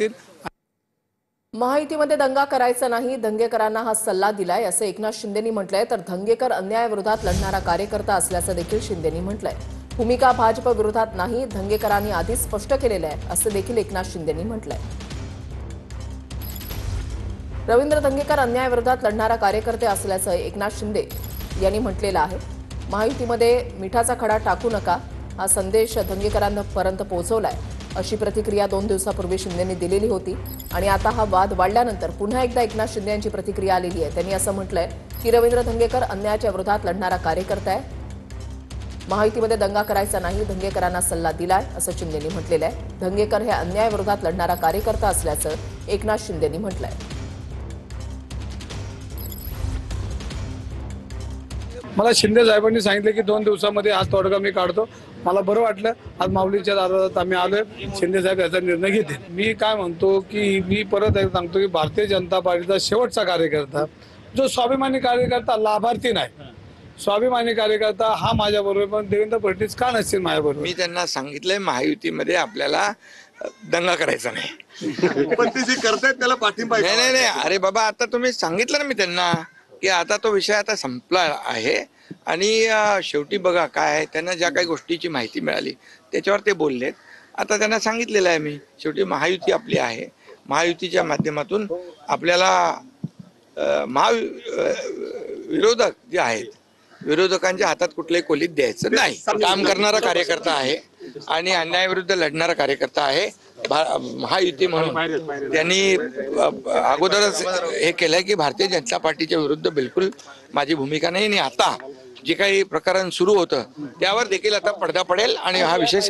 येतील। महायुतीमध्ये दंगा करायचा नाही, दंगेकरांना हा सल्ला दिलाय असं एकनाथ शिंदेंनी म्हटलंय। तर दंगेकर अन्यायाविरोधात लढणारा कार्यकर्ता असल्याचं देखील शिंदेंनी म्हटलंय। भूमिका भाजप विरोधात नाही, दंगेकरांनी आधी स्पष्ट केलेलं आहे असं देखील एकनाथ शिंदेंनी म्हटलंय। रवींद्र दंगेकर अन्यायाविरोधात लढणारा कार्यकर्ते असल्याचं एकनाथ शिंदे यांनी म्हटलेलं आहे। महायुतीमध्ये मिठाचा खडा टाकू नका हा संदेश दंगेकरांपर्यंत पोहोचवलाय अशी प्रतिक्रिया 2 दिवसापूर्वी शिंदेंनी दिलेली होती। आणि आता हा वाद वाढल्यानंतर पुन्हा एकदा एकनाथ शिंदे यांची प्रतिक्रिया आलेली आहे। त्यांनी असं म्हटलंय की रवींद्र दंगेकर अन्यायाच्या विरोधात लढणारा कार्यकर्ता आहे, महायुतीमध्ये दंगा करायचा नाही, दंगेकरांना सल्ला दिलाय असं शिंदेंनी म्हटलेलं आहे। दंगेकर हे अन्यायाविरोधात लढणारा कार्यकर्ता असल्याचं एकनाथ शिंदेंनी म्हटलंय। मला शिंदे साहेबांनी सांगितलं की 2 दिवसामध्ये आज तोडगा मी काढतो। मला बरं वाटलं, आज माऊलीच्या दारात आम्ही आलोय, शिंदे साहेब याचा निर्णय घेतील। मी काय म्हणतो की मी परत एकदा सांगतो की भारतीय जनता पार्टीचा शेवटचा कार्यकर्ता, जो स्वाभिमानी कार्यकर्ता, लाभार्थी नाही, स्वाभिमानी कार्यकर्ता हा माझ्याबरोबर, पण देवेंद्र फडणवीस का नसतील माझ्याबरोबर? मी त्यांना सांगितलंय महायुतीमध्ये आपल्याला दंगा करायचा नाही। पण ते जे करतायत त्याला पाठिंबा आहे का? नाही नाही नाही, अरे बाबा, आता तुम्ही सांगितलं ना मी त्यांना की आता तो विषय आता संपला आहे आणि शेवटी बघा काय आहे, त्यांना ज्या काही गोष्टीची माहिती मिळाली त्याच्यावर ते बोललेत। आता त्यांना सांगितलेलं आहे मी, शेवटी महायुती आपली आहे, महायुतीच्या माध्यमातून आपल्याला विरोधक जे आहेत, विरोधकांच्या हातात कुठल्याही कोलीत द्यायचं नाही। काम करणारा कार्यकर्ता आहे आणि अन्यायाविरुद्ध लढणारा कार्यकर्ता आहे। महायुती म्हणून त्यांनी अगोदरच हे केलंय की भारतीय जनता पार्टीच्या विरुद्ध बिलकुल माझी भूमिका नाही। आणि आता जे काही प्रकरण सुरू होतं त्यावर देखील आता पडदा पडेल आणि हा विषय